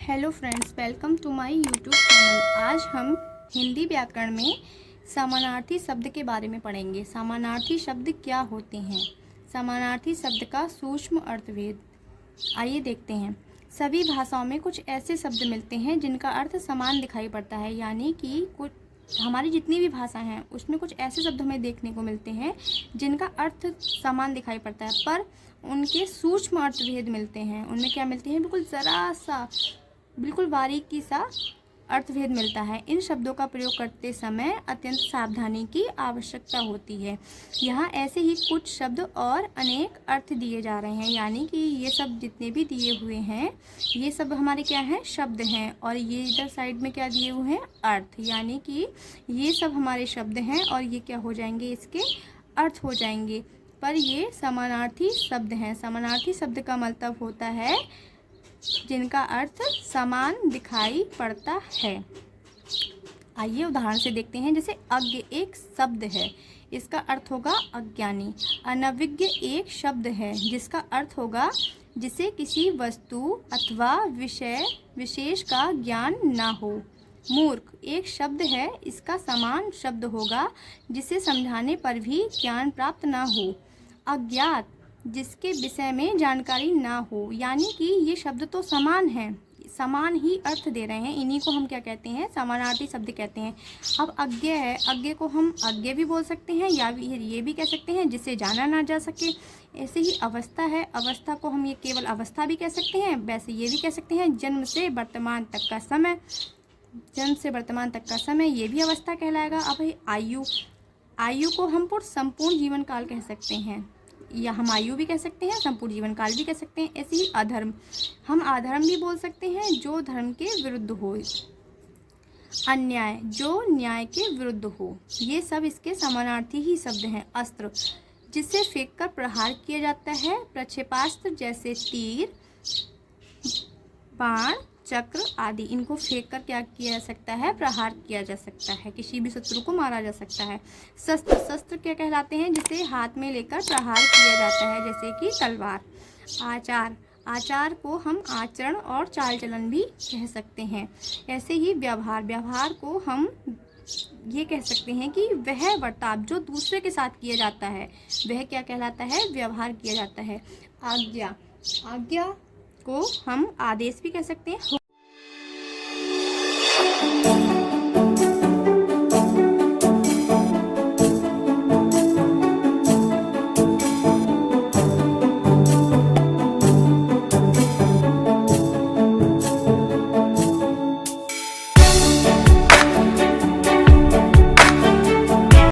Hello friends, welcome to my YouTube channel. आज हम हिंदी व्याकरण में समानार्थी शब्द के बारे में पढ़ेंगे। समानार्थी शब्द क्या होते हैं? समानार्थी शब्द का सूक्ष्म अर्थभेद आइए देखते हैं। सभी भाषाओं में कुछ ऐसे शब्द मिलते हैं जिनका अर्थ समान दिखाई पड़ता है, यानी कि कुछ हमारी जितनी भी भाषा हैं उसमें कुछ ऐसे शब्द हमें देखने को मिलते हैं जिनका अर्थ समान दिखाई पड़ता है, पर उनके सूक्ष्म अर्थभेद मिलते हैं। उनमें क्या मिलते हैं? बिल्कुल ज़रा सा, बिल्कुल बारीकी सा अर्थभेद मिलता है। इन शब्दों का प्रयोग करते समय अत्यंत सावधानी की आवश्यकता होती है। यहाँ ऐसे ही कुछ शब्द और अनेक अर्थ दिए जा रहे हैं, यानी कि ये सब जितने भी दिए हुए हैं ये सब हमारे क्या हैं? शब्द हैं। और ये इधर साइड में क्या दिए हुए हैं? अर्थ, यानी कि ये सब हमारे शब्द हैं और ये क्या हो जाएंगे? इसके अर्थ हो जाएंगे। पर ये समानार्थी शब्द हैं। समानार्थी शब्द का मतलब होता है जिनका अर्थ समान दिखाई पड़ता है। आइए उदाहरण से देखते हैं। जैसे अज्ञ एक शब्द है, इसका अर्थ होगा अज्ञानी। अनभिज्ञ एक शब्द है जिसका अर्थ होगा जिसे किसी वस्तु अथवा विषय विशेष का ज्ञान ना हो। मूर्ख एक शब्द है, इसका समान शब्द होगा जिसे समझाने पर भी ज्ञान प्राप्त ना हो। अज्ञात जिसके विषय में जानकारी ना हो, यानी कि ये शब्द तो समान हैं, समान ही अर्थ दे रहे हैं। इन्हीं को हम क्या कहते हैं? समानार्थी शब्द कहते हैं। अब अज्ञ है, अज्ञ को हम अज्ञ भी बोल सकते हैं या ये भी कह सकते हैं जिसे जाना ना जा सके। ऐसे ही अवस्था है, अवस्था को हम ये केवल अवस्था भी कह सकते हैं, वैसे ये भी कह सकते हैं जन्म से वर्तमान तक का समय। जन्म से वर्तमान तक का समय ये भी अवस्था कहलाएगा। अब है आयु, आयु को हम संपूर्ण जीवन काल कह सकते हैं, या हम आयु भी कह सकते हैं, संपूर्ण जीवन काल भी कह सकते हैं। ऐसे ही अधर्म, हम अधर्म भी बोल सकते हैं जो धर्म के विरुद्ध हो। अन्याय जो न्याय के विरुद्ध हो। ये सब इसके समानार्थी ही शब्द हैं। अस्त्र जिससे फेंककर प्रहार किया जाता है। प्रक्षेपास्त्र जैसे तीर, बाण, चक्र आदि, इनको फेंक कर क्या किया जा सकता है? प्रहार किया जा सकता है, किसी भी शत्रु को मारा जा सकता है। शस्त्र, शस्त्र क्या कहलाते हैं? जिसे हाथ में लेकर प्रहार किया जाता है, जैसे कि तलवार। आचार, आचार को हम आचरण और चाल चलन भी कह सकते हैं। ऐसे ही व्यवहार, व्यवहार को हम ये कह सकते हैं कि वह बर्ताव जो दूसरे के साथ किया जाता है वह क्या कहलाता है? व्यवहार किया जाता है। आज्ञा, आज्ञा को हम आदेश भी कह सकते हैं।